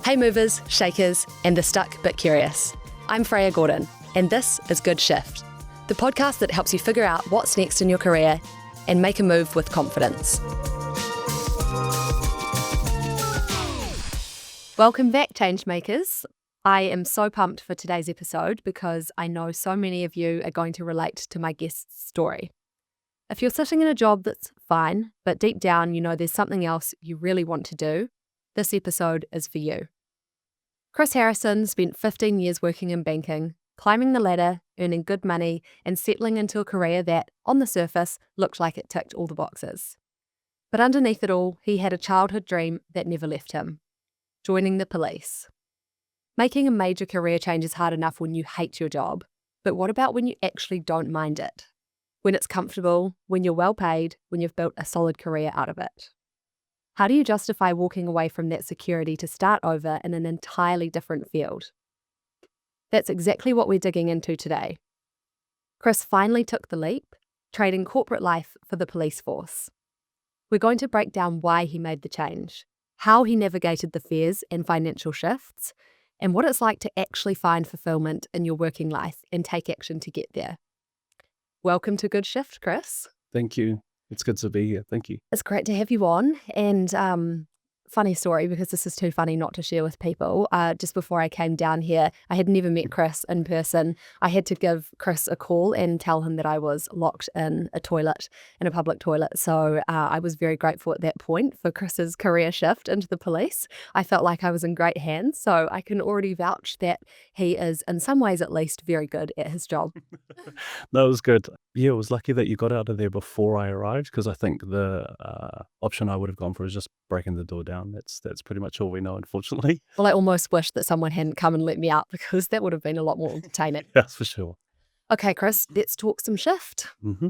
Hey movers, shakers, and the stuck but curious. I'm Freya Gordon, and this is Good Shift, the podcast that helps you figure out what's next in your career and make a move with confidence. Welcome back, Changemakers. I am so pumped for today's episode because I know so many of you are going to relate to my guest's story. If you're sitting in a job that's fine, but deep down you know there's something else you really want to do, this episode is for you. Chris Harrison spent 15 years working in banking, climbing the ladder, earning good money, and settling into a career that, on the surface, looked like it ticked all the boxes. But underneath it all, he had a childhood dream that never left him: joining the police. Making a major career change is hard enough when you hate your job, but what about when you actually don't mind it? When it's comfortable, when you're well paid, when you've built a solid career out of it? How do you justify walking away from that security to start over in an entirely different field? That's exactly what we're digging into today. Chris finally took the leap, trading corporate life for the police force. We're going to break down why he made the change, how he navigated the fears and financial shifts, and what it's like to actually find fulfillment in your working life and take action to get there. Welcome to Good Shift, Chris. Thank you. It's good to be here. Thank you. It's great to have you on. And funny story, because this is too funny not to share with people. Just before I came down here, I had never met Chris in person. I had to give Chris a call and tell him that I was locked in a toilet, in a public toilet. So I was very grateful at that point for Chris's career shift into the police. I felt like I was in great hands. So I can already vouch that he is, in some ways at least, very good at his job. No, it was good. Yeah, it was lucky that you got out of there before I arrived, because I think the option I would have gone for is just breaking the door down. That's pretty much all we know, unfortunately. Well, I almost wish that someone hadn't come and let me out, because that would have been a lot more entertaining. That's for sure. Okay, Chris, let's talk some shift. hmm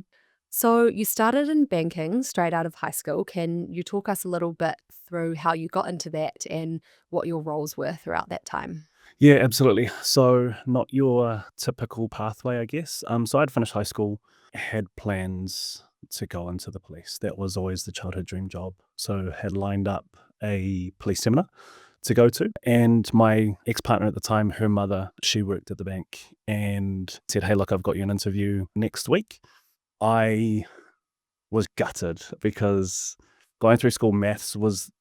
So you started in banking straight out of high school. Can you talk us a little bit through how you got into that and what your roles were throughout that time? Yeah, absolutely. So not your typical pathway, I guess. So I'd finished high school, had plans to go into the police. That was always the childhood dream job. So had lined up a police seminar to go to. And my ex-partner at the time, her mother, she worked at the bank and said, hey, look, I've got you an interview next week. I was gutted because going through school, maths was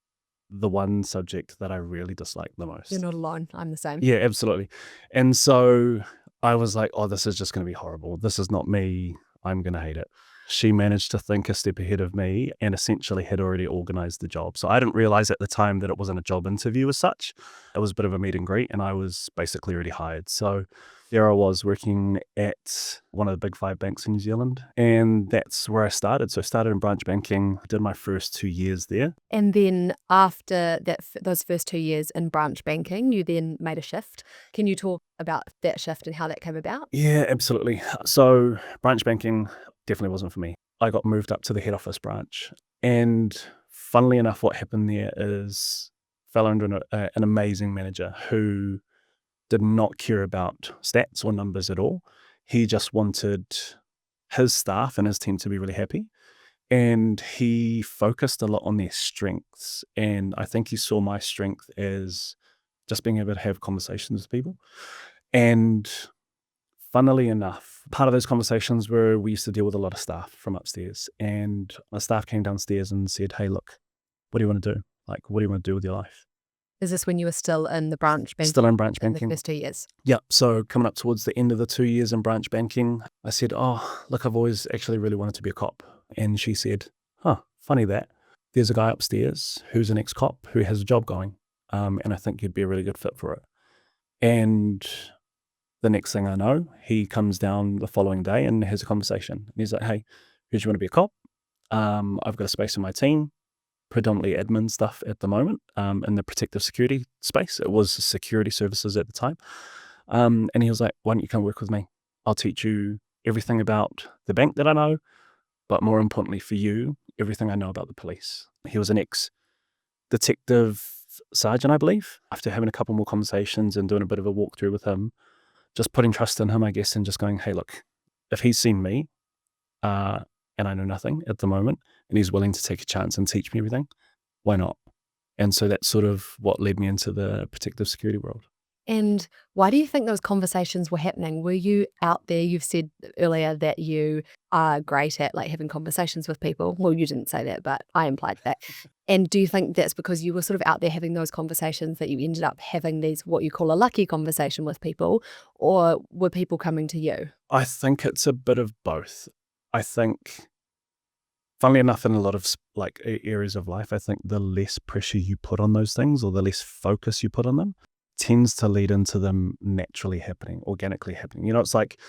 the one subject that I really disliked the most. You're not alone. I'm the same. Yeah, absolutely. And so I was like, oh, this is just going to be horrible. This is not me. I'm going to hate it. She managed to think a step ahead of me and essentially had already organized the job. So I didn't realize at the time that it wasn't a job interview as such. It was a bit of a meet and greet, and I was basically already hired. So there I was working at one of the big 5 banks in New Zealand, and that's where I started. So I started in branch banking, did my first 2 years there. And then after that, those first 2 years in branch banking, you then made a shift. Can you talk about that shift and how that came about? Yeah, absolutely. So branch banking definitely wasn't for me. I got moved up to the head office branch, and funnily enough, what happened there is fell under an amazing manager who did not care about stats or numbers at all. He just wanted his staff and his team to be really happy. And he focused a lot on their strengths. And I think he saw my strength as just being able to have conversations with people. And funnily enough, part of those conversations were we used to deal with a lot of staff from upstairs. And my staff came downstairs and said, hey, look, what do you want to do? Like, what do you want to do with your life? Is this when you were still in the branch banking? Still in branch In banking. the first 2 years? Yeah. So coming up towards the end of the 2 years in branch banking, I said, oh, look, I've always actually really wanted to be a cop. And she said, funny that. There's a guy upstairs who's an ex-cop who has a job going. And I think you'd be a really good fit for it. And the next thing I know, he comes down the following day and has a conversation. And he's like, hey, who do you want to be a cop? I've got a space in my team, predominantly admin stuff at the moment, in the protective security space. It was security services at the time. And he was like, why don't you come work with me? I'll teach you everything about the bank that I know, but more importantly for you, everything I know about the police. He was an ex-detective sergeant, I believe. After having a couple more conversations and doing a bit of a walkthrough with him, just putting trust in him, I guess, and just going, hey, look, if he's seen me, and I know nothing at the moment, and he's willing to take a chance and teach me everything, why not? And so that's sort of what led me into the protective security world. And why do you think those conversations were happening? Were you out there? You've said earlier that you are great at like having conversations with people. Well, you didn't say that, but I implied that. And do you think that's because you were sort of out there having those conversations that you ended up having these, what you call a lucky conversation with people, or were people coming to you? I think it's a bit of both. I think, funnily enough, in a lot of areas of life, I think the less pressure you put on those things or the less focus you put on them tends to lead into them naturally happening, organically happening. It's like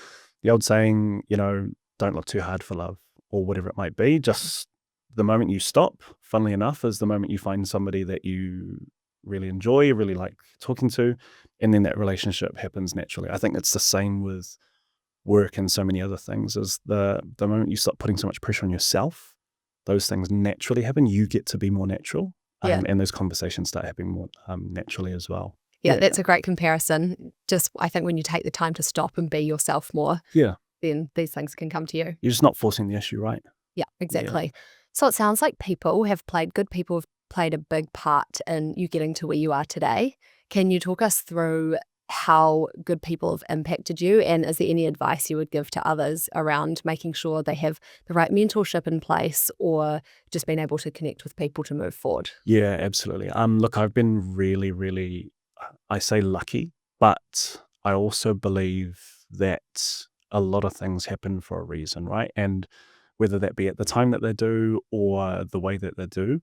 the old saying, don't look too hard for love or whatever it might be. Just the moment you stop, funnily enough, is the moment you find somebody that you really enjoy, really like talking to, and then that relationship happens naturally. I think it's the same with work and so many other things, is the moment you stop putting so much pressure on yourself, those things naturally happen. You get to be more natural. Yeah. And those conversations start happening more naturally as well. Yeah, that's a great comparison. Just, I think when you take the time to stop and be yourself more, then these things can come to you. You're just not forcing the issue, right? Yeah, exactly. So it sounds like good people have played a big part in you getting to where you are today. Can you talk us through how good people have impacted you? And is there any advice you would give to others around making sure they have the right mentorship in place or just being able to connect with people to move forward? Yeah, absolutely. Look, I've been really, really, I say lucky, but I also believe that a lot of things happen for a reason, right? And whether that be at the time that they do or the way that they do,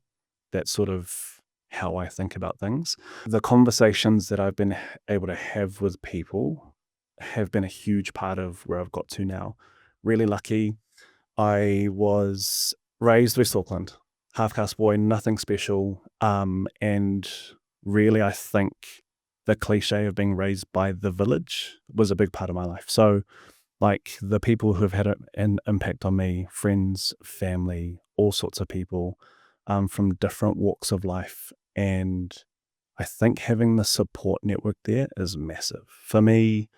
that's sort of how I think about things. The conversations that I've been able to have with people have been a huge part of where I've got to now. Really lucky. I was raised West Auckland, half-caste boy, nothing special. And really, I think the cliche of being raised by the village was a big part of my life. So like the people who have had an impact on me, friends, family, all sorts of people from different walks of life. And I think having the support network there is massive. For me,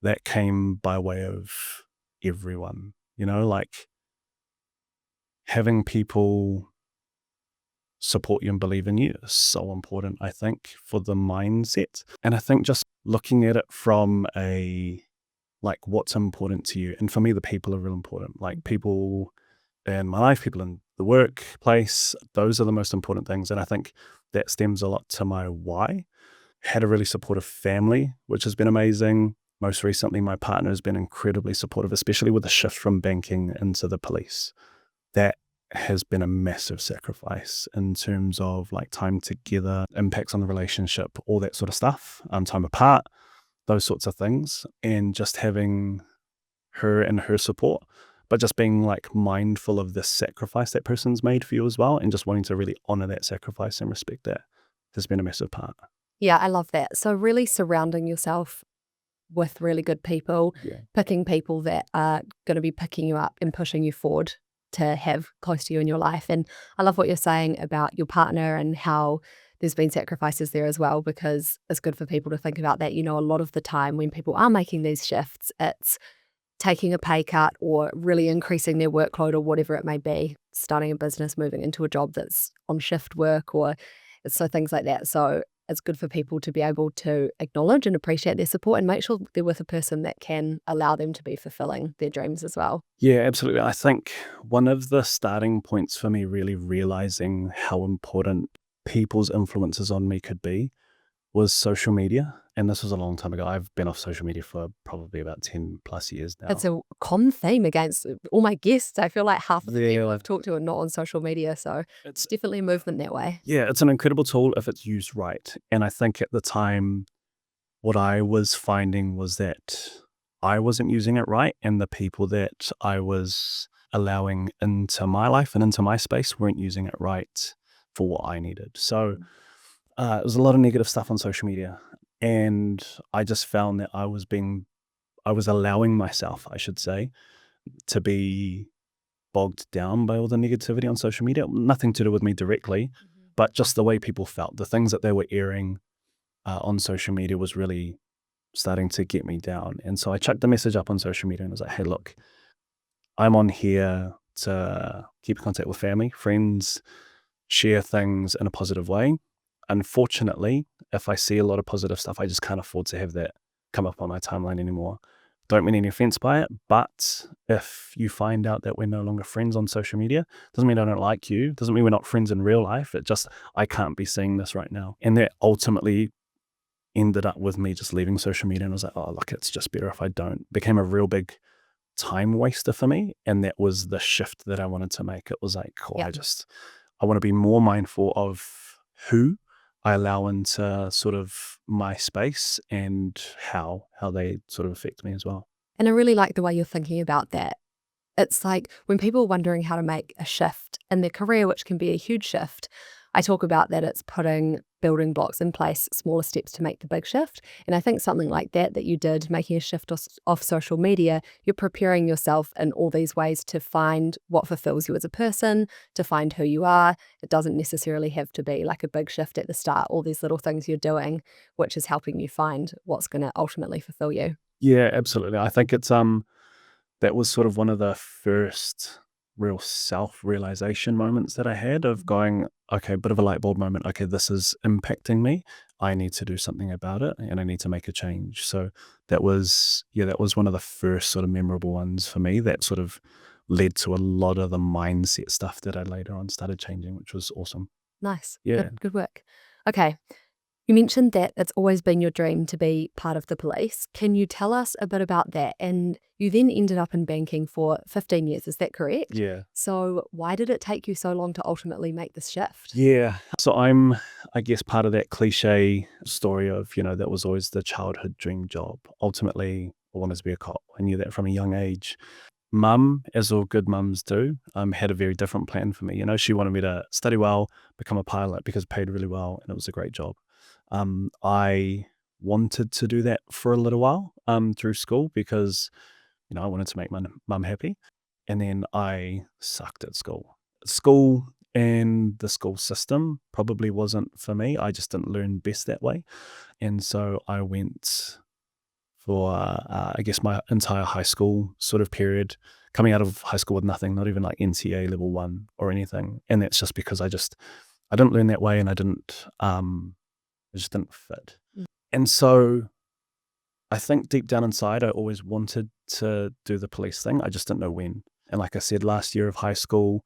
that came by way of everyone, like having people support you and believe in you is so important, I think, for the mindset. And I think just looking at it from like what's important to you. And for me, the people are real important. Like people in my life, people in the workplace, those are the most important things. And I think that stems a lot to my why. Had a really supportive family, which has been amazing. Most recently, my partner has been incredibly supportive, especially with the shift from banking into the police. That has been a massive sacrifice in terms of like time together, impacts on the relationship, all that sort of stuff, time apart, those sorts of things. And just having her and her support, but just being like mindful of the sacrifice that person's made for you as well, and just wanting to really honor that sacrifice and respect that has been a massive part. Yeah, I love that. So really surrounding yourself with really good people, picking people that are going to be picking you up and pushing you forward to have close to you in your life. And I love what you're saying about your partner and how there's been sacrifices there as well, because it's good for people to think about that. A lot of the time when people are making these shifts, it's taking a pay cut or really increasing their workload or whatever it may be, starting a business, moving into a job that's on shift work or so things like that. So it's good for people to be able to acknowledge and appreciate their support and make sure they're with a person that can allow them to be fulfilling their dreams as well. Yeah, absolutely. I think one of the starting points for me really realizing how important people's influences on me could be was social media. And this was a long time ago. I've been off social media for probably about 10 plus years now. It's a common theme against all my guests. I feel like half of the people I've talked to are not on social media. So it's definitely a movement that way. Yeah, it's an incredible tool if it's used right. And I think at the time, what I was finding was that I wasn't using it right. And the people that I was allowing into my life and into my space weren't using it right for what I needed. So it was a lot of negative stuff on social media. And I just found that I was allowing myself, I should say, to be bogged down by all the negativity on social media. Nothing to do with me directly, but just the way people felt. The things that they were airing on social media was really starting to get me down. And so I chucked the message up on social media and I was like, hey, look, I'm on here to keep in contact with family, friends, share things in a positive way. unfortunately, if I see a lot of positive stuff, I just can't afford to have that come up on my timeline anymore. Don't mean any offense by it, but if you find out that we're no longer friends on social media, doesn't mean I don't like you, doesn't mean we're not friends in real life. It just, I can't be seeing this right now. And that ultimately ended up with me just leaving social media, and I was like, oh, look, it's just better if I don't. Became a real big time waster for me. And that was the shift that I wanted to make. It was like, cool, Yeah. I want to be more mindful of who I allow into sort of my space and how they sort of affect me as well. And I really like the way you're thinking about that. It's like when people are wondering how to make a shift in their career, which can be a huge shift, I talk about that it's putting building blocks in place, smaller steps to make the big shift. And I think something like that you did, making a shift off social media, you're preparing yourself in all these ways to find what fulfills you as a person, to find who you are. It doesn't necessarily have to be like a big shift at the start, all these little things you're doing, which is helping you find what's going to ultimately fulfill you. Yeah, absolutely. I think it's that was sort of one of the first real self-realization moments that I had of going, okay, bit of a light bulb moment. Okay, this is impacting me. I need to do something about it and I need to make a change. So that was one of the first sort of memorable ones for me that sort of led to a lot of the mindset stuff that I later on started changing, which was awesome. Nice. Yeah. Good work. Okay. You mentioned that it's always been your dream to be part of the police. Can you tell us a bit about that? And you then ended up in banking for 15 years, is that correct? Yeah. So why did it take you so long to ultimately make this shift? Yeah. So I'm, I guess, part of that cliche story of, that was always the childhood dream job. Ultimately, I wanted to be a cop. I knew that from a young age. Mum, as all good mums do, had a very different plan for me. She wanted me to study well, become a pilot because it paid really well and it was a great job. I wanted to do that for a little while through school because, I wanted to make my mum happy. And then I sucked at school. School and the school system probably wasn't for me. I just didn't learn best that way. And so I went for, I guess, my entire high school sort of period, coming out of high school with nothing, not even like NCA level 1 or anything. And that's just because I didn't learn that way and I just didn't fit. Mm. And so I think deep down inside, I always wanted to do the police thing. I just didn't know when. And like I said, last year of high school,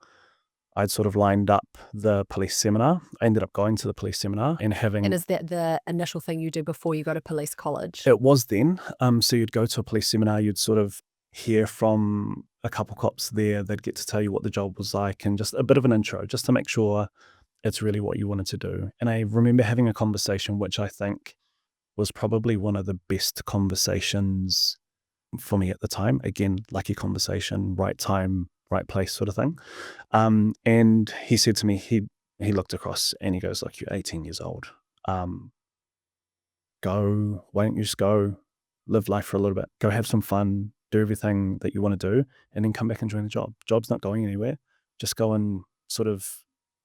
I'd sort of lined up the police seminar. I ended up going to the police seminar and having... And is that the initial thing you do before you go to police college? It was then. So you'd go to a police seminar, you'd sort of hear from a couple cops there. They'd get to tell you what the job was like and just a bit of an intro, just to make sure it's really what you wanted to do. And I remember having a conversation, which I think was probably one of the best conversations for me at the time. Again, lucky conversation, right time, right place sort of thing. And he said to me, he looked across and he goes, like, you're 18 years old. Why don't you just go live life for a little bit, go have some fun, do everything that you want to do, and then come back and join the job. Job's not going anywhere. Just go and sort of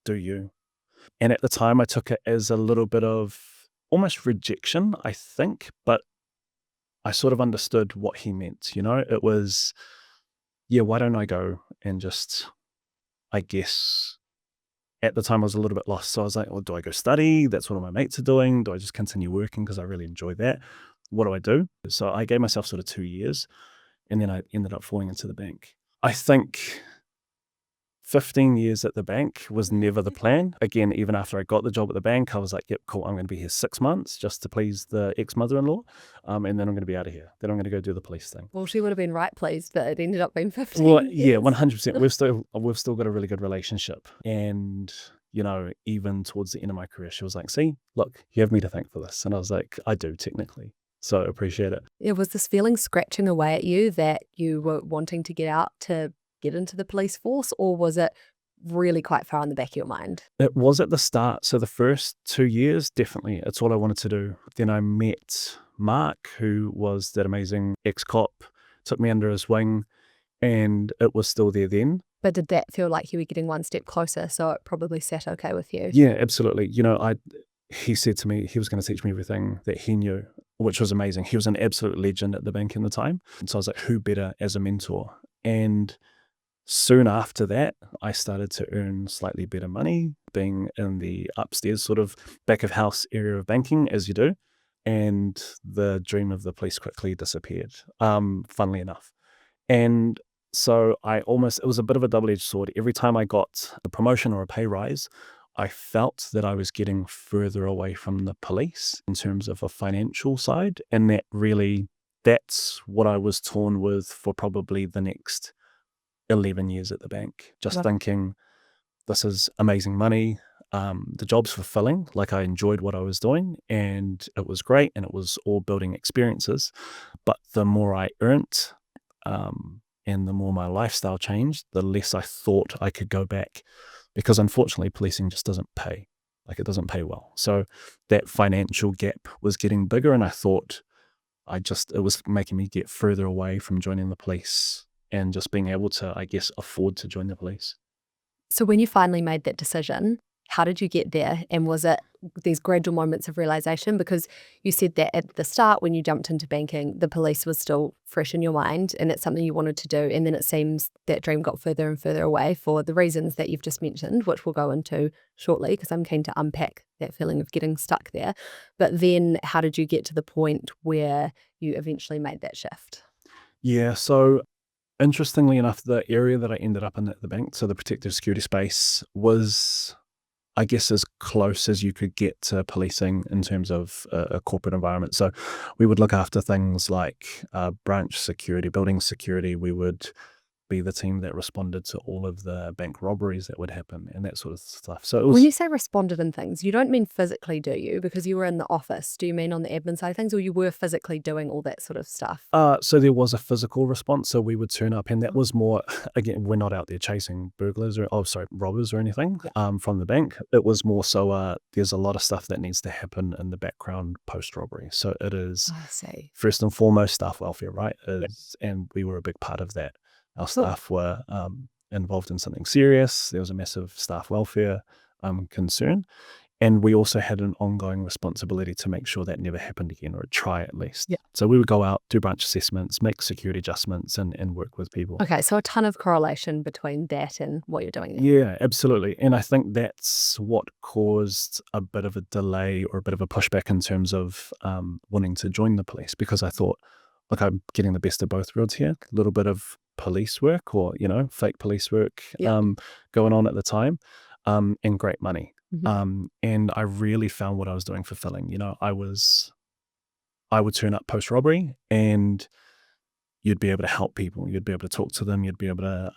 do you. And at the time I took it as a little bit of almost rejection, I think, but I sort of understood what he meant. It was, why don't I go and just, I guess, at the time I was a little bit lost. So I was like, well, do I go study? That's what all my mates are doing. Do I just continue working because I really enjoy that? What do I do? So I gave myself sort of 2 years and then I ended up falling into the bank. I think 15 years at the bank was never the plan. Again, even after I got the job at the bank, I was like, yep, cool, I'm going to be here 6 months just to please the ex-mother-in-law. And then I'm going to be out of here. Then I'm going to go do the police thing. Well, she would have been right pleased, but it ended up being 15 Well, years. yeah, 100%. We've still got a really good relationship. And, even towards the end of my career, she was like, see, look, you have me to thank for this. And I was like, I do technically. So I appreciate it. Yeah, was this feeling scratching away at you that you were wanting to get out to get into the police force, or was it really quite far in the back of your mind? It was at the start. So the first 2 years, definitely, it's all I wanted to do. Then I met Mark, who was that amazing ex-cop, took me under his wing, and it was still there then. But did that feel like you were getting one step closer, so it probably sat okay with you? Yeah, absolutely. He said to me he was going to teach me everything that he knew, which was amazing. He was an absolute legend at the bank in the time. And so I was like, who better as a mentor? And soon after that, I started to earn slightly better money. being in the upstairs sort of back of house area of banking, as you do. And the dream of the police quickly disappeared, funnily enough. And so it was a bit of a double-edged sword. Every time I got a promotion or a pay rise, I felt that I was getting further away from the police in terms of a financial side. And that's what I was torn with for probably the next 11 years at the bank. Just Right. thinking, this is amazing money. The job's fulfilling. Like, I enjoyed what I was doing and it was great and it was all building experiences. But the more I earned, and the more my lifestyle changed, the less I thought I could go back, because unfortunately policing just doesn't pay. Like, it doesn't pay well. So that financial gap was getting bigger, and I thought it was making me get further away from joining the police and just being able to, I guess, afford to join the police. So when you finally made that decision, how did you get there? And was it these gradual moments of realization? Because you said that at the start, when you jumped into banking, the police was still fresh in your mind and it's something you wanted to do. And then it seems that dream got further and further away for the reasons that you've just mentioned, which we'll go into shortly, because I'm keen to unpack that feeling of getting stuck there. But then how did you get to the point where you eventually made that shift? Yeah, so interestingly enough, the area that I ended up in at the bank, so the protective security space, was, I guess, as close as you could get to policing in terms of a corporate environment. So we would look after things like branch security, building security. We would be the team that responded to all of the bank robberies that would happen and that sort of stuff. So it When was, you say responded in things, you don't mean physically, do you? Because you were in the office. Do you mean on the admin side of things, or you were physically doing all that sort of stuff? so there was a physical response. So we would turn up, and that was more, again, we're not out there chasing robbers or anything from the bank. It was more so there's a lot of stuff that needs to happen in the background post-robbery. So it is, I see. first and foremost, staff welfare, right? And we were a big part of that. Our Cool. staff were involved in something serious. There was a massive staff welfare concern. And we also had an ongoing responsibility to make sure that never happened again, or try at least. Yeah. So we would go out, do branch assessments, make security adjustments, and work with people. Okay, so a ton of correlation between that and what you're doing there. Yeah, absolutely. And I think that's what caused a bit of a delay or a bit of a pushback in terms of wanting to join the police, because I thought, look, I'm getting the best of both worlds here. A little bit of police work, or, fake police work Yeah. going on at the time, and great money. Mhm. And I really found what I was doing fulfilling. I would turn up post-robbery and you'd be able to help people. You'd be able to talk to them. You'd be able to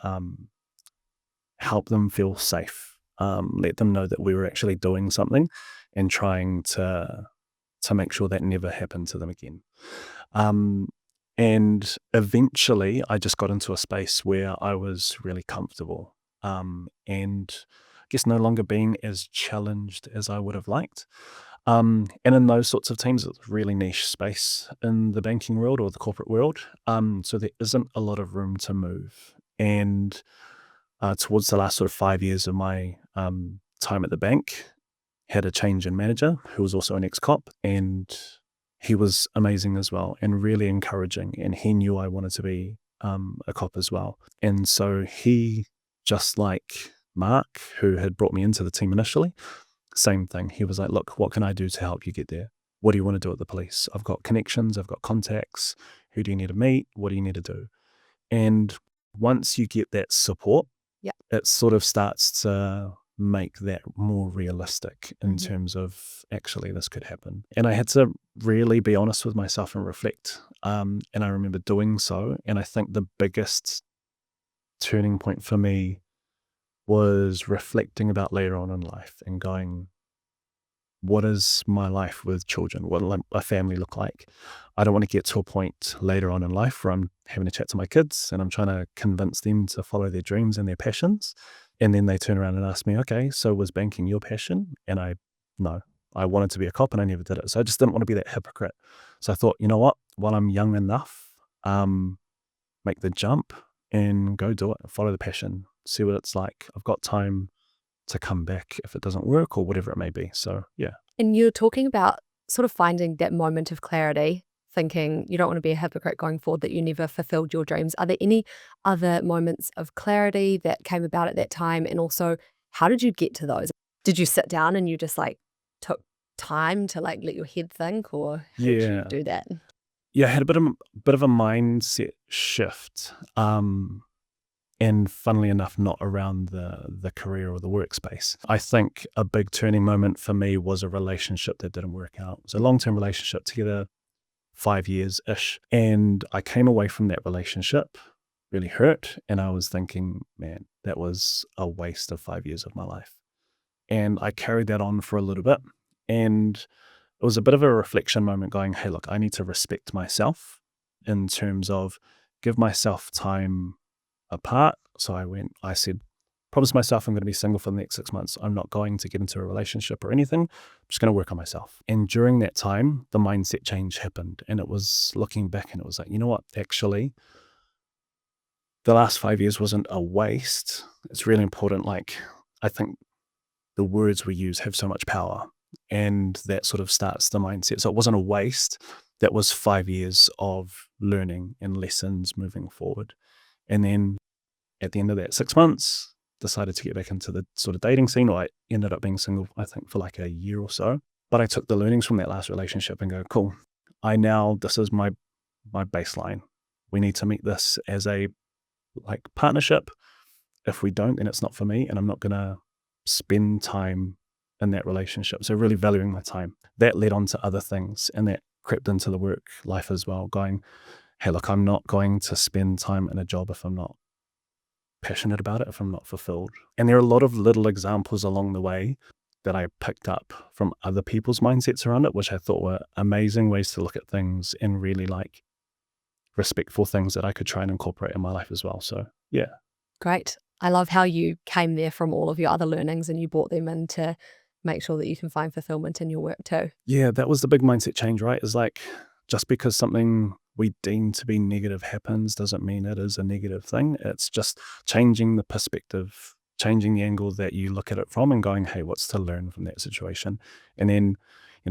help them feel safe, let them know that we were actually doing something and trying to make sure that never happened to them again. And eventually I just got into a space where I was really comfortable, and I guess no longer being as challenged as I would have liked. And in those sorts of teams, it's a really niche space in the banking world or the corporate world. So there isn't a lot of room to move. And towards the last sort of 5 years of my time at the bank, had a change in manager who was also an ex-cop, and he was amazing as well and really encouraging. And he knew I wanted to be a cop as well. And so he, just like Mark, who had brought me into the team initially, same thing. He was like, look, what can I do to help you get there? What do you want to do at the police? I've got connections, I've got contacts. Who do you need to meet? What do you need to do? And once you get that support, Yeah. it sort of starts to make that more realistic in Mhm. terms of, actually, this could happen. And I had to really be honest with myself and reflect. And I remember doing so. And I think the biggest turning point for me was reflecting about later on in life and going, what is my life with children? What will a family look like? I don't want to get to a point later on in life where I'm having a chat to my kids and I'm trying to convince them to follow their dreams and their passions. And then they turn around and ask me, okay, so was banking your passion? And no, I wanted to be a cop and I never did it. So I just didn't want to be that hypocrite. So I thought, you know what, while I'm young enough, make the jump and go do it, follow the passion, see what it's like. I've got time to come back if it doesn't work or whatever it may be. So yeah. And you're talking about sort of finding that moment of clarity, thinking you don't want to be a hypocrite going forward, that you never fulfilled your dreams. Are there any other moments of clarity that came about at that time? And also, how did you get to those? Did you sit down and you just like took time to like let your head think, or how did you Yeah. do that? Yeah, I had a bit of a mindset shift. And funnily enough, not around the career or the workspace. I think a big turning moment for me was a relationship that didn't work out. It was a long-term relationship together, 5 years-ish. And I came away from that relationship really hurt. And I was thinking, man, that was a waste of 5 years of my life. And I carried that on for a little bit. And it was a bit of a reflection moment going, hey, look, I need to respect myself in terms of give myself time apart. So I said, promise myself I'm going to be single for the next 6 months. I'm not going to get into a relationship or anything. I'm just going to work on myself. And during that time, the mindset change happened. And it was looking back and it was like, you know what, actually, the last 5 years wasn't a waste. It's really important. Like, I think the words we use have so much power, and that sort of starts the mindset. So it wasn't a waste. That was 5 years of learning and lessons moving forward. And then at the end of that 6 months, decided to get back into the sort of dating scene, or I ended up being single, I think, for like a year or so. But I took the learnings from that last relationship and go, cool, this is my baseline. We need to meet this as a like partnership. If we don't, then it's not for me, and I'm not going to spend time in that relationship. So really valuing my time. That led on to other things, and that crept into the work life as well, going, hey, look, I'm not going to spend time in a job if I'm not passionate about it, if I'm not fulfilled. And there are a lot of little examples along the way that I picked up from other people's mindsets around it, which I thought were amazing ways to look at things and really like respectful things that I could try and incorporate in my life as well. So yeah. Great. I love how you came there from all of your other learnings and you brought them in to make sure that you can find fulfillment in your work too. Yeah, that was the big mindset change, right? Is like, just because something we deem to be negative happens doesn't mean it is a negative thing. It's just changing the perspective, changing the angle that you look at it from, and going, hey, what's to learn from that situation? And then,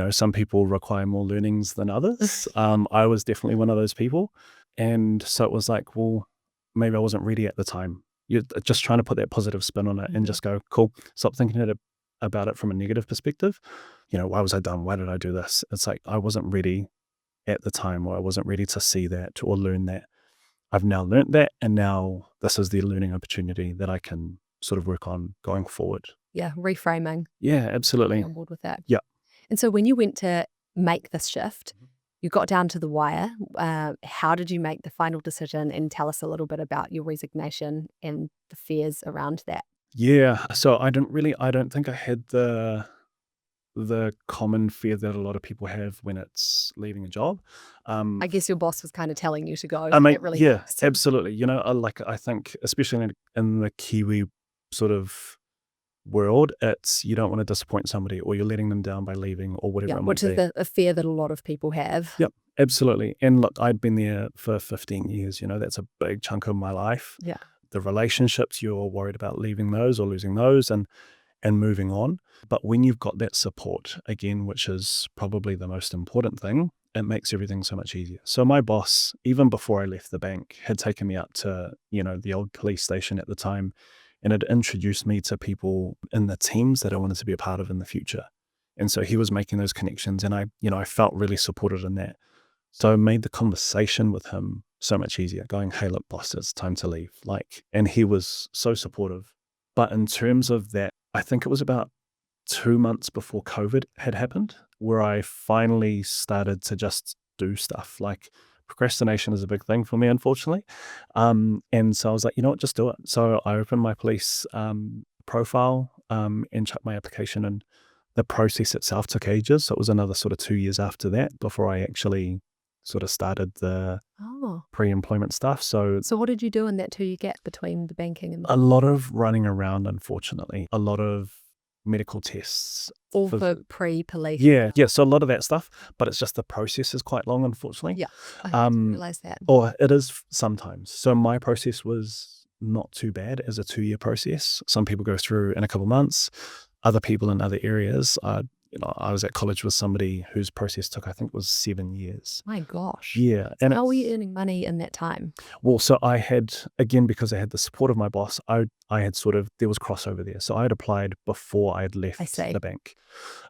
some people require more learnings than others. I was definitely one of those people. And so it was like, well, maybe I wasn't ready at the time. You're just trying to put that positive spin on it and just go, cool, stop thinking about it from a negative perspective. Why was I dumb? Why did I do this? It's like, I wasn't ready at the time, or I wasn't ready to see that or learn that. I've now learned that, and now this is the learning opportunity that I can sort of work on going forward. Yeah, reframing. Yeah, absolutely. I'm on board with that. Yeah. And so when you went to make this shift, you got down to the wire. How did you make the final decision? And tell us a little bit about your resignation and the fears around that. Yeah. So I don't think I had the common fear that a lot of people have when it's leaving a job. I guess your boss was kind of telling you to go. I mean, It really yeah, helps. absolutely. I think especially in the Kiwi sort of world, it's you don't want to disappoint somebody, or you're letting them down by leaving, or whatever Yeah, it might which is be. a fear that a lot of people have. Yep, absolutely. And look, I'd been there for 15 years. That's a big chunk of my life. Yeah. The relationships, you're worried about leaving those or losing those and moving on. But when you've got that support, again, which is probably the most important thing, it makes everything so much easier. So my boss, even before I left the bank, had taken me up to, the old police station at the time, and had introduced me to people in the teams that I wanted to be a part of in the future. And so he was making those connections, and I felt really supported in that. So I made the conversation with him so much easier, going, hey, look, boss, it's time to leave. And he was so supportive. But in terms of that, I think it was about 2 months before COVID had happened, where I finally started to just do stuff. Like, procrastination is a big thing for me, unfortunately. And so I was like, you know what, just do it. So I opened my police profile and chucked my application in. The process itself took ages. So it was another sort of 2 years after that before I actually sort of started the pre-employment stuff. So what did you do in that 2 year gap between the banking and a lot of running around, unfortunately. A lot of medical tests. all for pre-police? Yeah. So a lot of that stuff, but it's just the process is quite long, unfortunately. Yeah, I didn't realize that. Or it is sometimes. So my process was not too bad as a 2 year process. Some people go through in a couple months. Other people in other areas are I was at college with somebody whose process took, I think it was 7 years. My gosh. Yeah. So And how were you earning money in that time? well, so I had, again, because I had the support of my boss, I had there was crossover there. So I had applied before I had I left see. the bank,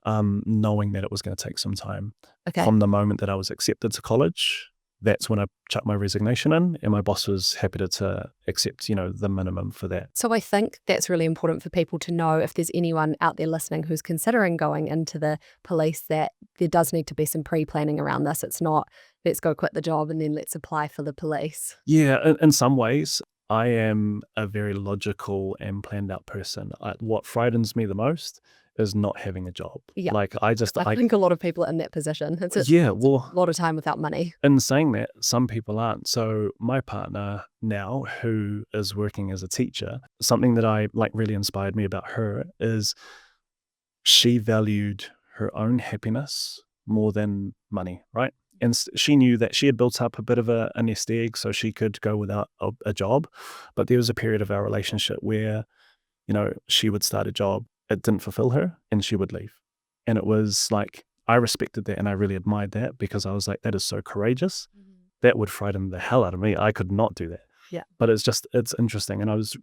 knowing that it was going to take some time. Okay. From the moment that I was accepted to college, that's when I chucked my resignation in, and my boss was happy to accept, the minimum for that. So I think that's really important for people to know, if there's anyone out there listening who's considering going into the police, that there does need to be some pre-planning around this. It's not, let's go quit the job and then let's apply for the police. Yeah, in some ways, I am a very logical and planned out person. What frightens me the most is not having a job. Yeah. Like I think a lot of people are in that position. It's a lot of time without money. In saying that, some people aren't. So my partner now, who is working as a teacher, something that I really inspired me about her is she valued her own happiness more than money, right? And she knew that she had built up a bit of a nest egg so she could go without a job. But there was a period of our relationship where, she would start a job, it didn't fulfill her, and she would leave. And it was like, I respected that and I really admired that, because I was like, that is so courageous. That would frighten the hell out of me. I could not do that. Yeah. But it's interesting. And I was,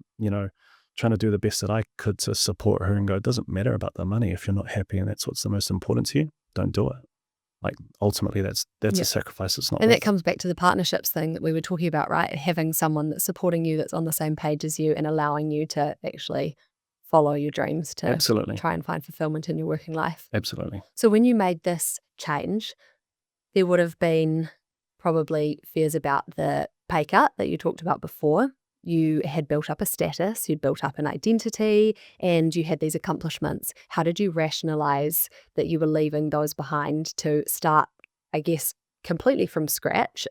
trying to do the best that I could to support her and go, it doesn't matter about the money. If you're not happy and that's what's the most important to you, don't do it. Like, ultimately, that's a sacrifice. It's not. And that comes back to the partnerships thing that we were talking about, right? Having someone that's supporting you, that's on the same page as you, and allowing you to actually follow your dreams, to Absolutely. try and find fulfillment in your working life. Absolutely. So when you made this change, there would have been probably fears about the pay cut that you talked about before. You had built up a status, you'd built up an identity, and you had these accomplishments. How did you rationalize that you were leaving those behind to start, I guess, completely from scratch?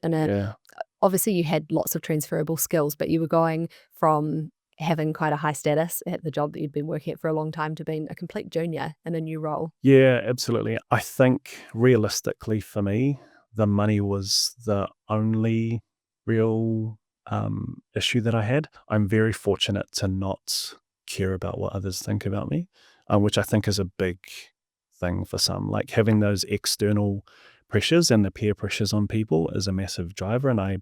Obviously you had lots of transferable skills, but you were going from having quite a high status at the job that you'd been working at for a long time to being a complete junior in a new role. Yeah, absolutely. I think realistically for me, the money was the only real issue that I had. I'm very fortunate to not care about what others think about me, which I think is a big thing for some. Like, having those external pressures and the peer pressures on people is a massive driver, and I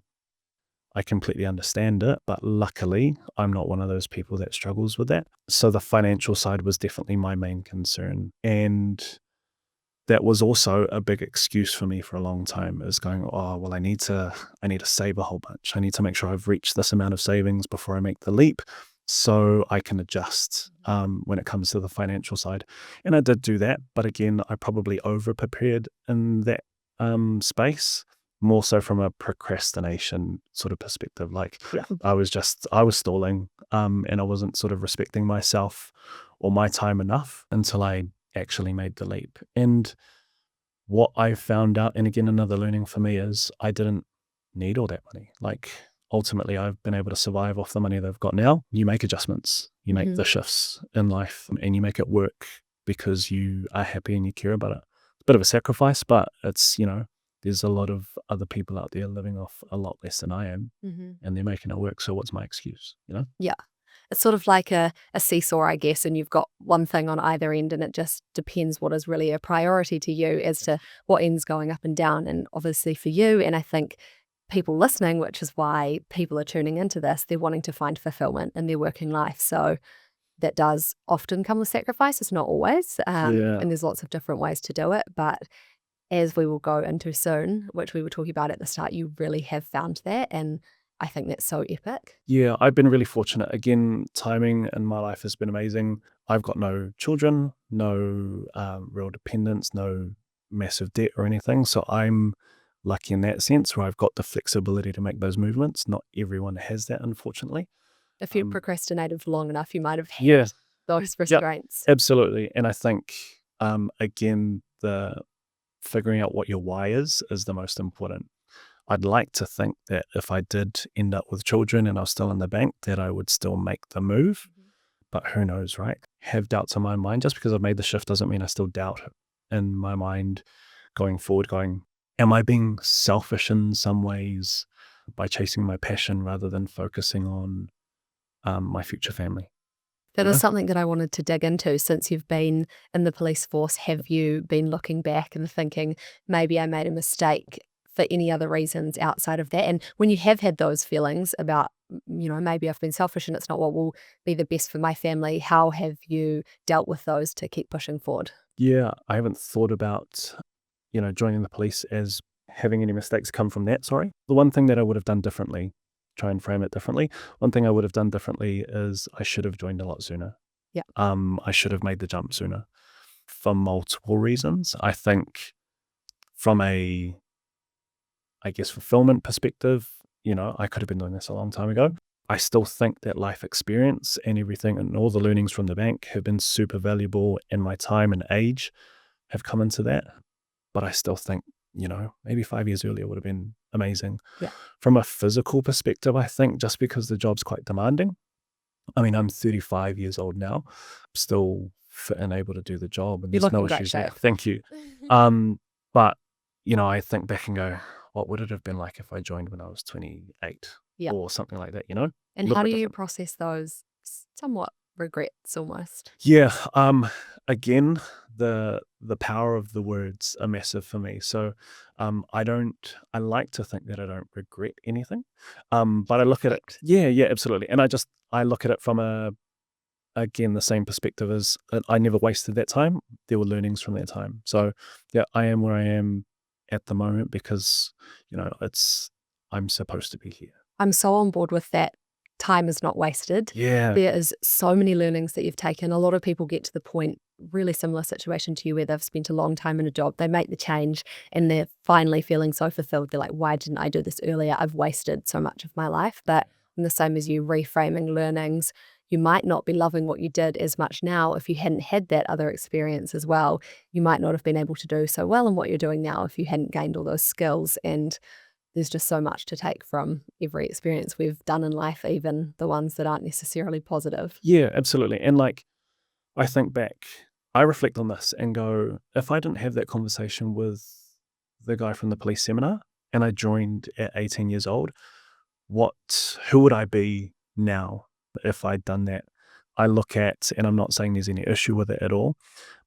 completely understand it, but luckily I'm not one of those people that struggles with that. So the financial side was definitely my main concern. And that was also a big excuse for me for a long time, is going, oh, well, I need to save a whole bunch. I need to make sure I've reached this amount of savings before I make the leap, so I can adjust when it comes to the financial side. And I did do that. But again, I probably over prepared in that space, more so from a procrastination sort of perspective. Like, I was stalling, and I wasn't sort of respecting myself or my time enough until I actually made the leap. And what I found out, and again, another learning for me, is I didn't need all that money. Like, ultimately, I've been able to survive off the money that I've got now. You make adjustments, you make the shifts in life, and you make it work because you are happy and you care about it. It's a bit of a sacrifice, but it's, there's a lot of other people out there living off a lot less than I am, and they're making it work. So what's my excuse, Yeah. It's sort of like a seesaw, I guess, and you've got one thing on either end, and it just depends what is really a priority to you as to what end's going up and down. And obviously for you, and I think people listening, which is why people are tuning into this, they're wanting to find fulfillment in their working life. So that does often come with sacrifice. It's not always. And there's lots of different ways to do it. But as we will go into soon, which we were talking about at the start, you really have found that. And I think that's so epic. Yeah, I've been really fortunate. Again, timing in my life has been amazing. I've got no children, no real dependents, no massive debt or anything. So I'm lucky in that sense, where I've got the flexibility to make those movements. Not everyone has that, unfortunately. If you procrastinated for long enough, you might have had those restraints. Absolutely. And I think, again, the figuring out what your why is the most important. I'd like to think that if I did end up with children and I was still in the bank, that I would still make the move. But who knows, right? Have doubts in my mind. Just because I've made the shift doesn't mean I still doubt in my mind going forward, am I being selfish in some ways by chasing my passion rather than focusing on my future family? That you is know? something that I wanted to dig into. Since you've been in the police force, have you been looking back and thinking, maybe I made a mistake for any other reasons outside of that? And when you have had those feelings about, maybe I've been selfish and it's not what will be the best for my family, how have you dealt with those to keep pushing forward? Yeah, I haven't thought about, joining the police as having any mistakes come from that, sorry. The one thing that I would have done differently, try and frame it differently, one thing I would have done differently is I should have joined a lot sooner. Yeah. I should have made the jump sooner for multiple reasons. I think from a, I guess, fulfillment perspective, I could have been doing this a long time ago. I still think that life experience and everything and all the learnings from the bank have been super valuable, and my time and age have come into that. But I still think, maybe 5 years earlier would have been amazing. Yeah. From a physical perspective, I think just because the job's quite demanding. I mean, I'm 35 years old now, still fit and able to do the job, and You there's look no in great issues there. shape. Thank you. But, I think back and go, what would it have been like if I joined when I was 28 Yeah. or something like that, And Little how do bit you different. process those somewhat regrets almost? Yeah. Again, the power of the words are massive for me. So, I like to think that I don't regret anything. But I look at it. Perfect. Yeah, absolutely. And I look at it from again, the same perspective as I never wasted that time. There were learnings from that time. So yeah, I am where I am at the moment because, I'm supposed to be here. I'm so on board with that. Time is not wasted. Yeah. There is so many learnings that you've taken. A lot of people get to the point, really similar situation to you, where they've spent a long time in a job, they make the change and they're finally feeling so fulfilled. They're like, why didn't I do this earlier? I've wasted so much of my life. But in the same as you reframing learnings, you might not be loving what you did as much now if you hadn't had that other experience as well. You might not have been able to do so well in what you're doing now if you hadn't gained all those skills. And there's just so much to take from every experience we've done in life, even the ones that aren't necessarily positive. Yeah, absolutely. And I think back, I reflect on this and go, if I didn't have that conversation with the guy from the police seminar and I joined at 18 years old, who would I be now if I'd done that? I look at, and I'm not saying there's any issue with it at all,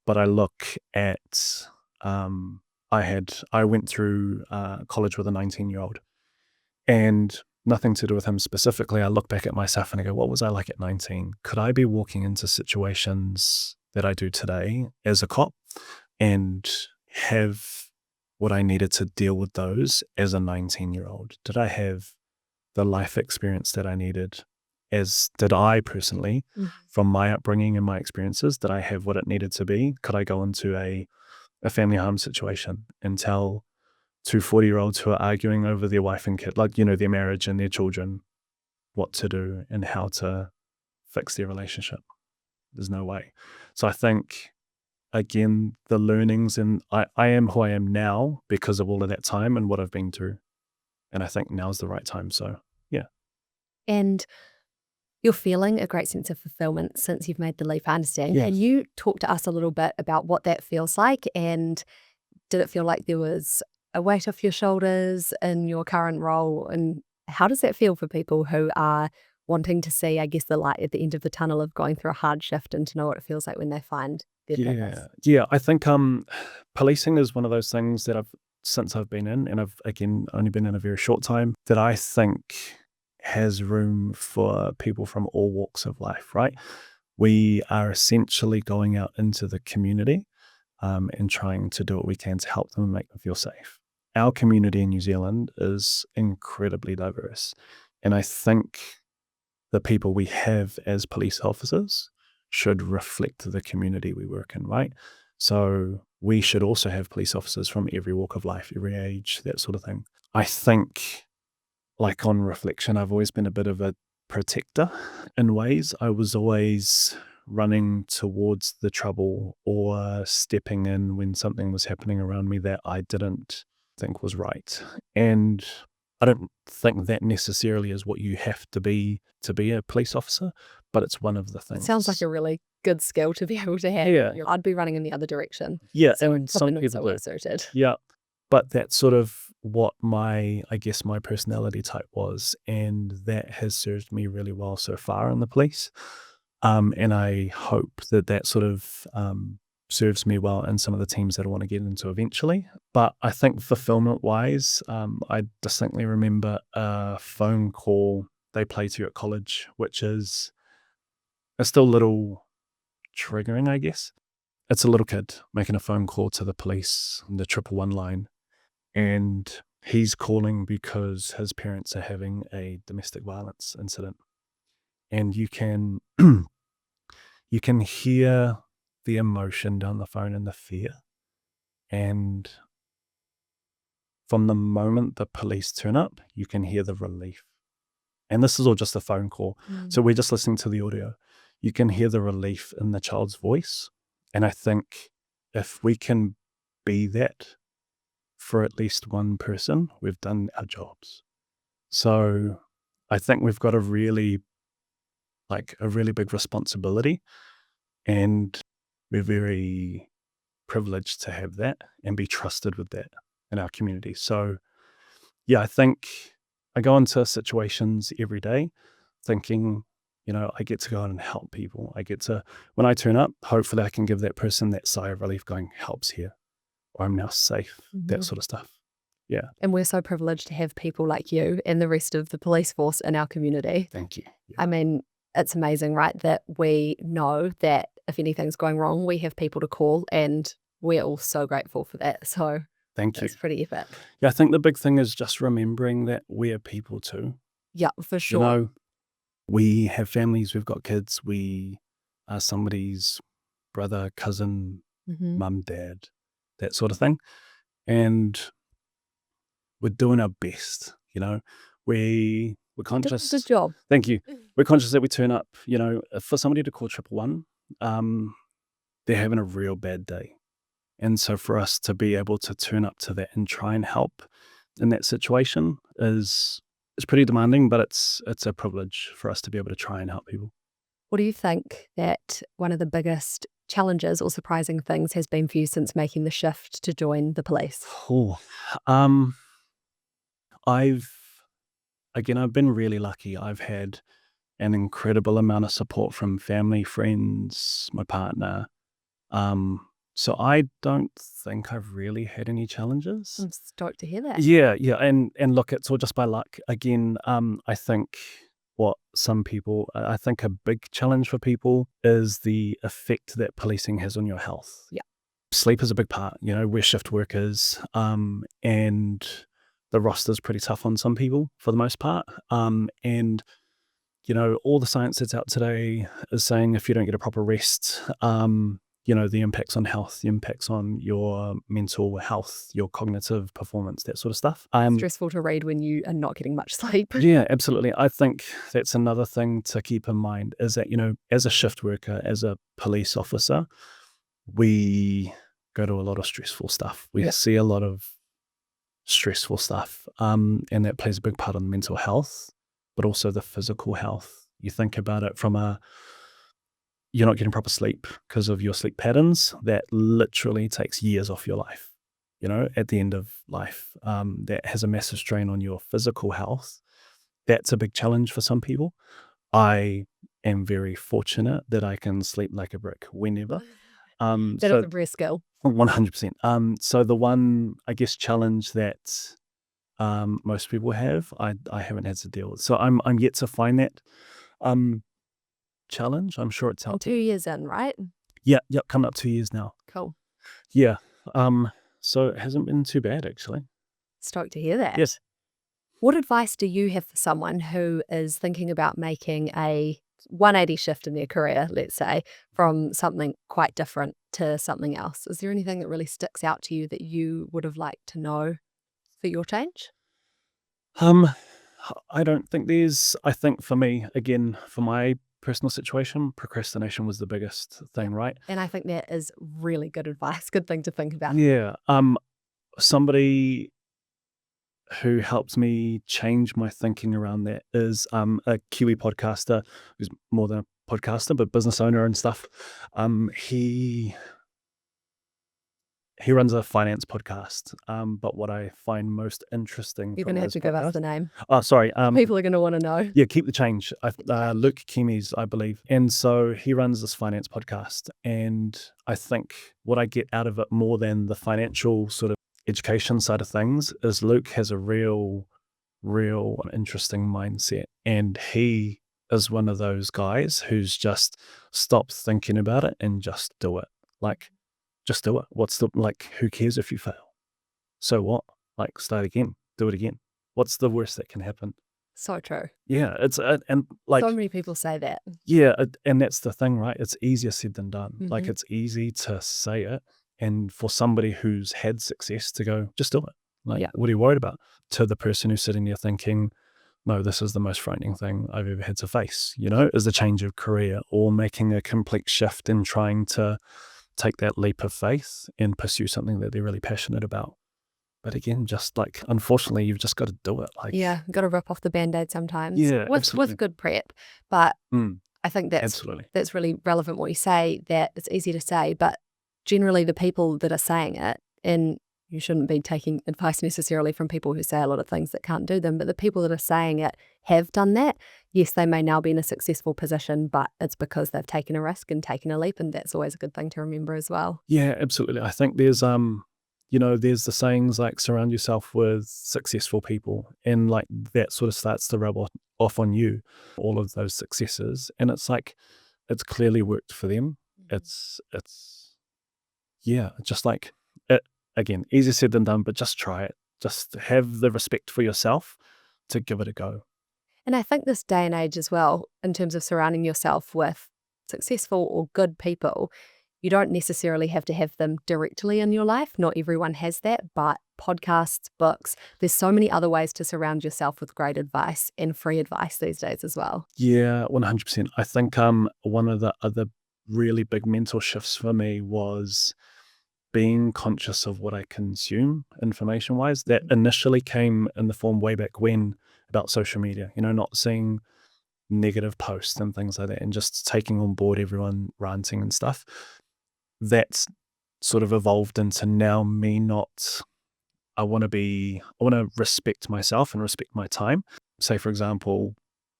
but I look at, I went through college with a 19-year-old, and nothing to do with him specifically. I look back at myself and I go, what was I like at 19? Could I be walking into situations that I do today as a cop and have what I needed to deal with those as a 19-year-old? Did I have the life experience that I needed? Did I personally, from my upbringing and my experiences, did I have what it needed to be? Could I go into a family harm situation and tell 2 40-year-olds who are arguing over their wife and kid, their marriage and their children, what to do and how to fix their relationship? There's no way. So I think, again, the learnings, and I am who I am now because of all of that time and what I've been through. And I think now's the right time. So, yeah. And you're feeling a great sense of fulfillment since you've made the leap, I understand. Yes. Can you talk to us a little bit about what that feels like? And did it feel like there was a weight off your shoulders in your current role? And how does that feel for people who are wanting to see, I guess, the light at the end of the tunnel of going through a hard shift and to know what it feels like when they find their purpose? Yeah. I think policing is one of those things that since I've been in, and I've, again, only been in a very short time, that I think has room for people from all walks of life, right? We are essentially going out into the community and trying to do what we can to help them and make them feel safe. Our community in New Zealand is incredibly diverse. And I think the people we have as police officers should reflect the community we work in, right? So we should also have police officers from every walk of life, every age, that sort of thing. I think, on reflection, I've always been a bit of a protector in ways. I was always running towards the trouble or stepping in when something was happening around me that I didn't think was right. And I don't think that necessarily is what you have to be a police officer, but it's one of the things. It sounds like a really good skill to be able to have. Yeah. I'd be running in the other direction. Yeah, So and some probably not so people well do. suited. Yeah. But that's sort of what my personality type was. And that has served me really well so far in the police. And I hope that sort of serves me well in some of the teams that I want to get into eventually. But I think fulfillment-wise, I distinctly remember a phone call they play to you at college, which is still a little triggering, I guess. It's a little kid making a phone call to the police on the 111 line, and he's calling because his parents are having a domestic violence incident. And you can you can hear the emotion down the phone and the fear. And from the moment the police turn up, you can hear the relief. And this is all just a phone call. So we're just listening to the audio. You can hear the relief in the child's voice. And I think if we can be that for at least one person, we've done our jobs. So I think we've got a really big responsibility, and we're very privileged to have that and be trusted with that in our community. So yeah, I think I go into situations every day thinking, I get to go out and help people. When I turn up, hopefully I can give that person that sigh of relief going, help's here, or I'm now safe, that sort of stuff. Yeah. And we're so privileged to have people like you and the rest of the police force in our community. Thank you. Yeah. I mean, it's amazing, right, that we know that if anything's going wrong, we have people to call, and we're all so grateful for that. So thank you. It's pretty epic. Yeah, I think the big thing is just remembering that we're people too. Yeah, for sure. We have families, we've got kids, we are somebody's brother, cousin, mum, dad, that sort of thing. And we're doing our best, we're conscious. Good job. Thank you. We're conscious that we turn up, for somebody to call 111, they're having a real bad day. And so for us to be able to turn up to that and try and help in that situation is pretty demanding, but it's a privilege for us to be able to try and help people. What do you think that one of the biggest challenges or surprising things has been for you since making the shift to join the police? I've been really lucky. I've had an incredible amount of support from family, friends, my partner. So I don't think I've really had any challenges. I'm stoked to hear that. Yeah. And look, it's all just by luck. Again, I think I think a big challenge for people is the effect that policing has on your health. Yeah. Sleep is a big part. We're shift workers, and the roster's pretty tough on some people for the most part. And all the science that's out today is saying if you don't get a proper rest, the impacts on health, the impacts on your mental health, your cognitive performance, that sort of stuff. Stressful to read when you are not getting much sleep. Yeah, absolutely. I think that's another thing to keep in mind is that, as a shift worker, as a police officer, we go to a lot of stressful stuff. We see a lot of stressful stuff, and that plays a big part on mental health, but also the physical health. You think about it from you're not getting proper sleep because of your sleep patterns. That literally takes years off your life, at the end of life. That has a massive strain on your physical health. That's a big challenge for some people. I am very fortunate that I can sleep like a brick whenever. That is a rare skill. 100%. So the one, I guess, challenge that most people have, I haven't had to deal with. So I'm yet to find that challenge. I'm sure it's out. 2 years in, right? Yeah, coming up 2 years now. Cool. Yeah. So it hasn't been too bad, actually. Stoked to hear that. Yes. What advice do you have for someone who is thinking about making a 180 shift in their career, let's say, from something quite different to something else? Is there anything that really sticks out to you that you would have liked to know for your change? I don't think I think for me, again, for my personal situation, procrastination was the biggest thing, right? And I think that is really good advice, good thing to think about. Yeah. Somebody who helped me change my thinking around that is a Kiwi podcaster who's more than a podcaster, but business owner and stuff. He he runs a finance podcast. But what I find most interesting You're from going to have his to give us podcast, the name. oh, sorry, People are going to want to know. yeah, Keep the Change. Luke Kimi's, I believe. And so he runs this finance podcast. And I think what I get out of it more than the financial sort of education side of things is Luke has a real interesting mindset. And he is one of those guys who's just stopped thinking about it and just do it. Like, just do it. Who cares if you fail? So what? Like, start again, do it again. What's the worst that can happen? So true. Yeah, so many people say that. Yeah, and that's the thing, right? It's easier said than done. Like, Mhm. it's easy to say it, and for somebody who's had success to go, just do it. Like, Yeah. what are you worried about? To the person who's sitting there thinking, no, this is the most frightening thing I've ever had to face, is a change of career or making a complete shift and trying to take that leap of faith and pursue something that they're really passionate about. But again, just like, unfortunately, you've just got to do it. Like, Yeah, got to rip off the Band-Aid sometimes. Yeah, with absolutely. good prep. But I think Absolutely. that's really relevant what you say, that it's easy to say, but generally the people that are saying it, and you shouldn't be taking advice necessarily from people who say a lot of things that can't do them, but the people that are saying it have done that. Yes, they may now be in a successful position, but it's because they've taken a risk and taken a leap, and that's always a good thing to remember as well. Yeah, absolutely. I think there's there's the sayings like surround yourself with successful people, and like that sort of starts to rub off on you, all of those successes. And it's like, it's clearly worked for them. It's just like it, again, easier said than done, but just try it. Just have the respect for yourself to give it a go. And I think this day and age as well, in terms of surrounding yourself with successful or good people, you don't necessarily have to have them directly in your life. Not everyone has that, but podcasts, books, there's so many other ways to surround yourself with great advice and free advice these days as well. Yeah, 100%. I think one of the other really big mental shifts for me was being conscious of what I consume information-wise. That initially came in the form way back when about social media, not seeing negative posts and things like that, and just taking on board everyone ranting and stuff. That's sort of evolved into now me not, I want to respect myself and respect my time. Say, for example,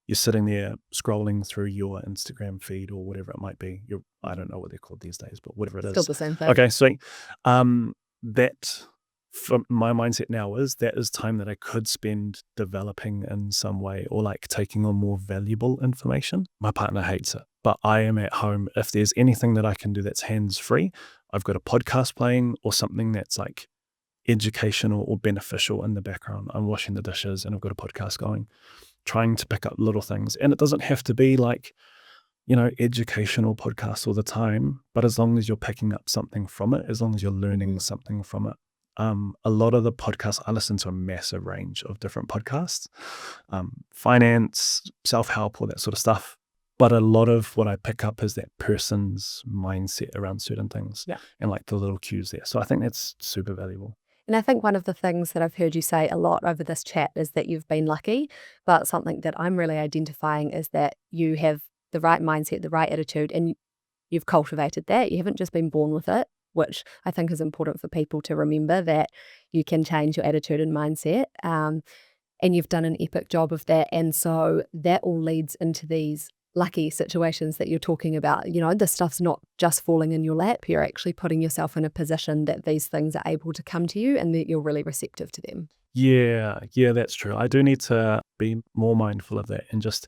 you're sitting there scrolling through your Instagram feed or whatever it might be. I don't know what they're called these days, but whatever it is. Still the same thing. Okay, sweet. That, for my mindset now, that is time that I could spend developing in some way or like taking on more valuable information. My partner hates it, but I am at home. If there's anything that I can do that's hands-free, I've got a podcast playing or something that's like educational or beneficial in the background. I'm washing the dishes and I've got a podcast going, trying to pick up little things. And it doesn't have to be like, educational podcasts all the time, but as long as you're picking up something from it, as long as you're learning something from it. A lot of the podcasts, I listen to a massive range of different podcasts, finance, self-help, all that sort of stuff. But a lot of what I pick up is that person's mindset around certain things and like the little cues there. So I think that's super valuable. And I think one of the things that I've heard you say a lot over this chat is that you've been lucky, but something that I'm really identifying is that you have the right mindset, the right attitude, and you've cultivated that. You haven't just been born with it, which I think is important for people to remember, that you can change your attitude and mindset. And you've done an epic job of that. And so that all leads into these lucky situations that you're talking about. This stuff's not just falling in your lap. You're actually putting yourself in a position that these things are able to come to you and that you're really receptive to them. Yeah, that's true. I do need to be more mindful of that and just,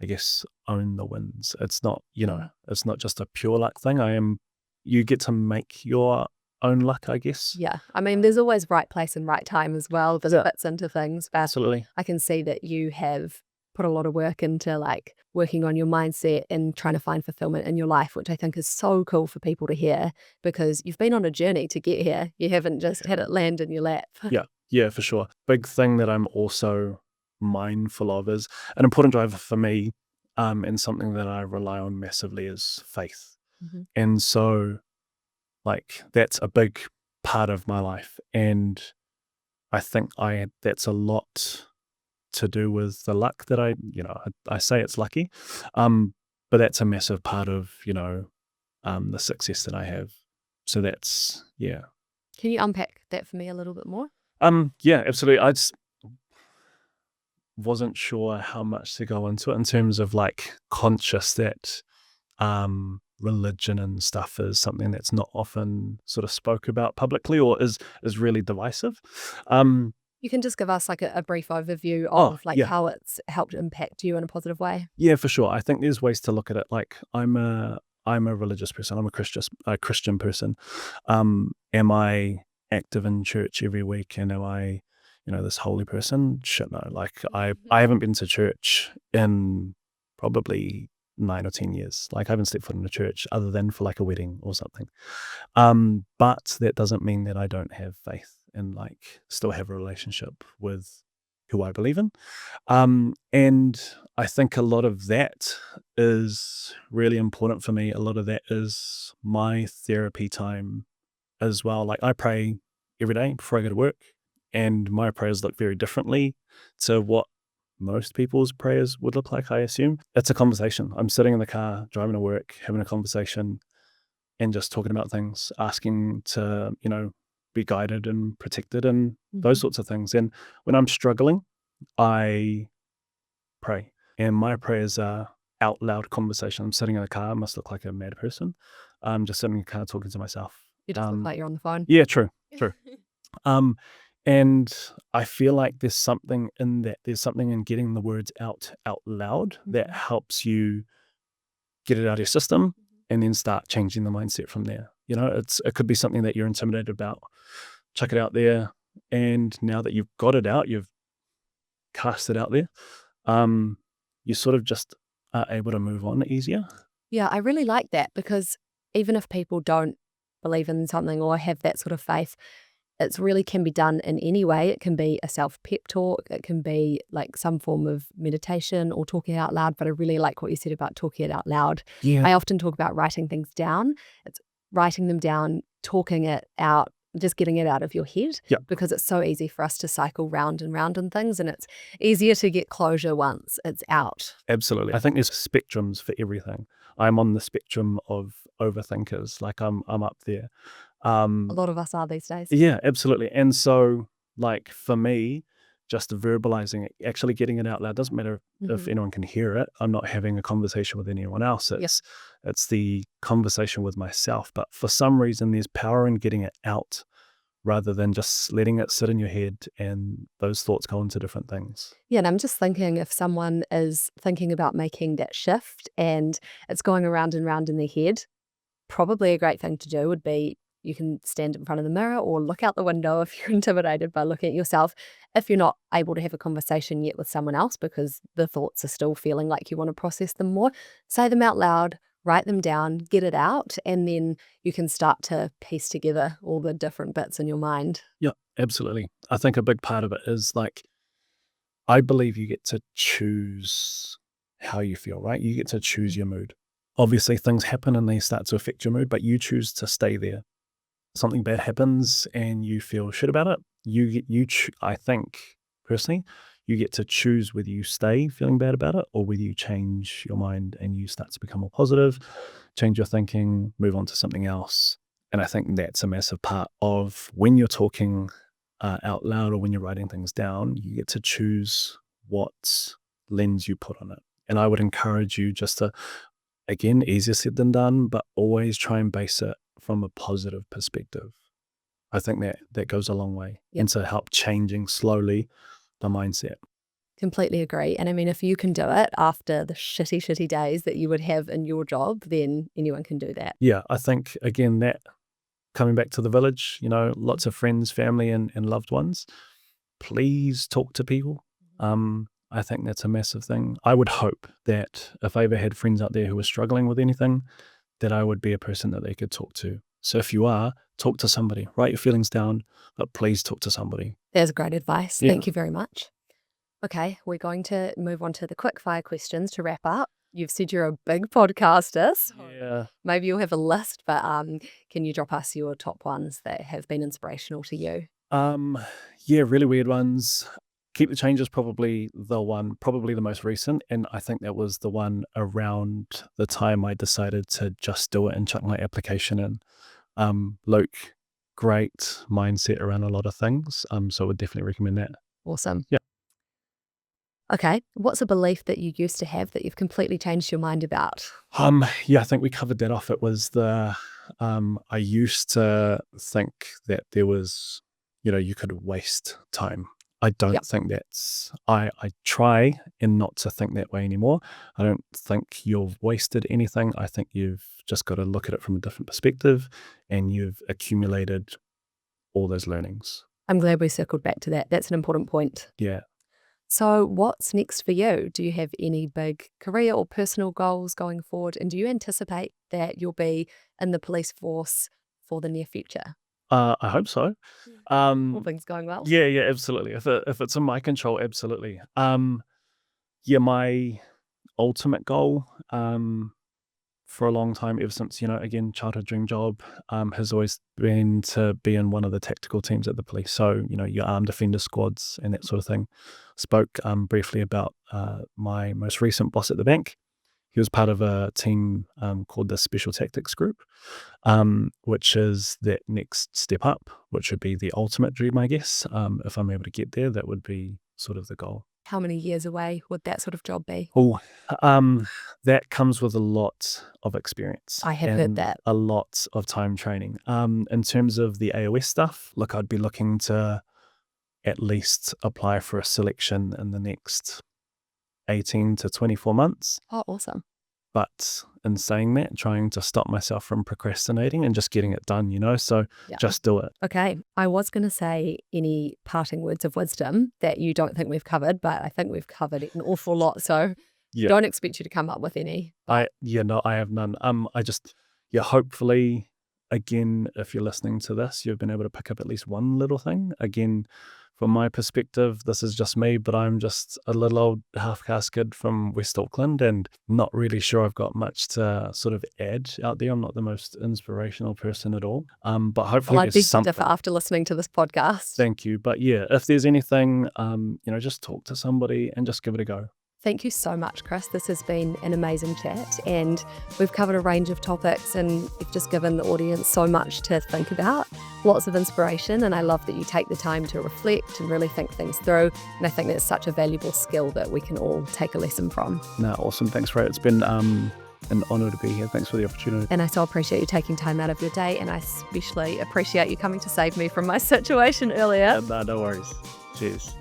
I guess, own the wins. It's not, it's not just a pure luck thing. You get to make your own luck, I guess. Yeah. I mean, there's always right place and right time as well that fits into things. But absolutely. I can see that you have put a lot of work into like working on your mindset and trying to find fulfillment in your life, which I think is so cool for people to hear, because you've been on a journey to get here. You haven't just had it land in your lap. Yeah, for sure. Big thing that I'm also mindful of is an important driver for me, and something that I rely on massively is faith. Mm-hmm. And so like that's a big part of my life. And I think that's a lot to do with the luck that I say it's lucky. But that's a massive part of, the success that I have. So that's, Can you unpack that for me a little bit more? Yeah, absolutely. I just wasn't sure how much to go into it in terms of like conscious that religion and stuff is something that's not often sort of spoke about publicly or is really divisive. You can just give us like a brief overview Oh, of like yeah. how it's helped impact you in a positive way. Yeah, for sure. I think there's ways to look at it. Like I'm a religious person. I'm a Christian person. Am I active in church every week and am I, this holy person? Shit, no. Like I haven't been to church in probably 9 or 10 years. Like I haven't stepped foot in a church other than for like a wedding or something. But that doesn't mean that I don't have faith and like still have a relationship with who I believe in. And I think a lot of that is really important for me. A lot of that is my therapy time as well. Like I pray every day before I go to work, and my prayers look very differently to what most people's prayers would look like, I assume. It's a conversation. I'm sitting in the car, driving to work, having a conversation, and just talking about things, asking to, be guided and protected and those sorts of things. And when I'm struggling, I pray. And my prayers are out loud conversation. I'm sitting in a car, I must look like a mad person. I'm just sitting in a car talking to myself. You just look like you're on the phone. Yeah, true. And I feel like there's something in that. There's something in getting the words out loud that helps you get it out of your system and then start changing the mindset from there. It could be something that you're intimidated about. Chuck it out there. And now that you've got it out, you've cast it out there, you sort of just are able to move on easier. Yeah, I really like that because even if people don't believe in something or have that sort of faith, it really can be done in any way. It can be a self-pep talk. It can be like some form of meditation or talking out loud. But I really like what you said about talking it out loud. Yeah. I often talk about writing things down. It's writing them down, talking it out, just getting it out of your head. Yeah. Because it's so easy for us to cycle round and round in things, and it's easier to get closure once it's out. Absolutely. I think there's spectrums for everything. I'm on the spectrum of overthinkers. Like I'm up there. A lot of us are these days. Yeah, absolutely. And so like for me, just verbalizing it, actually getting it out loud, doesn't matter if anyone can hear it. I'm not having a conversation with anyone else. It's the conversation with myself. But for some reason, there's power in getting it out rather than just letting it sit in your head and those thoughts go into different things. Yeah, and I'm just thinking if someone is thinking about making that shift and it's going around and round in their head, probably a great thing to do would be you can stand in front of the mirror or look out the window if you're intimidated by looking at yourself. If you're not able to have a conversation yet with someone else because the thoughts are still feeling like you want to process them more, say them out loud, write them down, get it out, and then you can start to piece together all the different bits in your mind. Yeah, absolutely. I think a big part of it is like, I believe you get to choose how you feel, right? You get to choose your mood. Obviously, things happen and they start to affect your mood, but you choose to stay there. Something bad happens and you feel shit about it. I think personally, you get to choose whether you stay feeling bad about it or whether you change your mind and you start to become more positive, change your thinking, move on to something else. And I think that's a massive part of when you're talking out loud or when you're writing things down, you get to choose what lens you put on it. And I would encourage you just to, again, easier said than done, but always try and base it from a positive perspective. I think that goes a long way into help changing slowly the mindset. Completely agree. And I mean, if you can do it after the shitty days that you would have in your job, then anyone can do that. Yeah, I think, again, that coming back to the village, lots of friends, family, and loved ones, please talk to people. I think that's a massive thing. I would hope that if I ever had friends out there who were struggling with anything, that I would be a person that they could talk to. So if you are, talk to somebody, write your feelings down, but please talk to somebody. There's great advice. Yeah. Thank you very much. Okay, we're going to move on to the quick fire questions to wrap up. You've said you're a big podcaster, so maybe you'll have a list, but can you drop us your top ones that have been inspirational to you? Yeah, really weird ones. Keep the Change is probably the most recent, and I think that was the one around the time I decided to just do it and chuck my application in. Luke, great mindset around a lot of things. So I would definitely recommend that. Awesome. Yeah. Okay. What's a belief that you used to have that you've completely changed your mind about? Yeah, I think we covered that off. It was I used to think that there was, you could waste time. I don't Yep. think I try and not to think that way anymore. I don't think you've wasted anything. I think you've just got to look at it from a different perspective, and you've accumulated all those learnings. I'm glad we circled back to that. That's an important point. Yeah. So what's next for you? Do you have any big career or personal goals going forward? And do you anticipate that you'll be in the police force for the near future? I hope so. All things going well. Yeah, absolutely. If it's in my control, absolutely. Yeah, my ultimate goal, for a long time, ever since, again, childhood dream job, has always been to be in one of the tactical teams at the police. So, your armed defender squads and that sort of thing. Spoke briefly about my most recent boss at the bank. He was part of a team called the Special Tactics Group, which is that next step up, which would be the ultimate dream, I guess. If I'm able to get there, that would be sort of the goal. How many years away would that sort of job be? Oh, that comes with a lot of experience. I have heard and that. A lot of time training. In terms of the AOS stuff, look, I'd be looking to at least apply for a selection in the next 18 to 24 months. Oh, awesome. But in saying that, trying to stop myself from procrastinating and just getting it done, so Yeah. just do it. Okay. I was going to say any parting words of wisdom that you don't think we've covered, but I think we've covered an awful lot. So Yeah. don't expect you to come up with any. I have none. Hopefully, again, if you're listening to this, you've been able to pick up at least one little thing. Again, from my perspective, this is just me, but I'm just a little old half-caste kid from West Auckland and not really sure I've got much to sort of add out there. I'm not the most inspirational person at all. But hopefully Well, I'd there's be something. differ after listening to this podcast. Thank you. But yeah, if there's anything, just talk to somebody and just give it a go. Thank you so much, Chris. This has been an amazing chat, and we've covered a range of topics, and you've just given the audience so much to think about, lots of inspiration, and I love that you take the time to reflect and really think things through, and I think that's such a valuable skill that we can all take a lesson from. No, awesome. Thanks, Ray. It's been an honour to be here. Thanks for the opportunity. And I so appreciate you taking time out of your day, and I especially appreciate you coming to save me from my situation earlier. No worries. Cheers.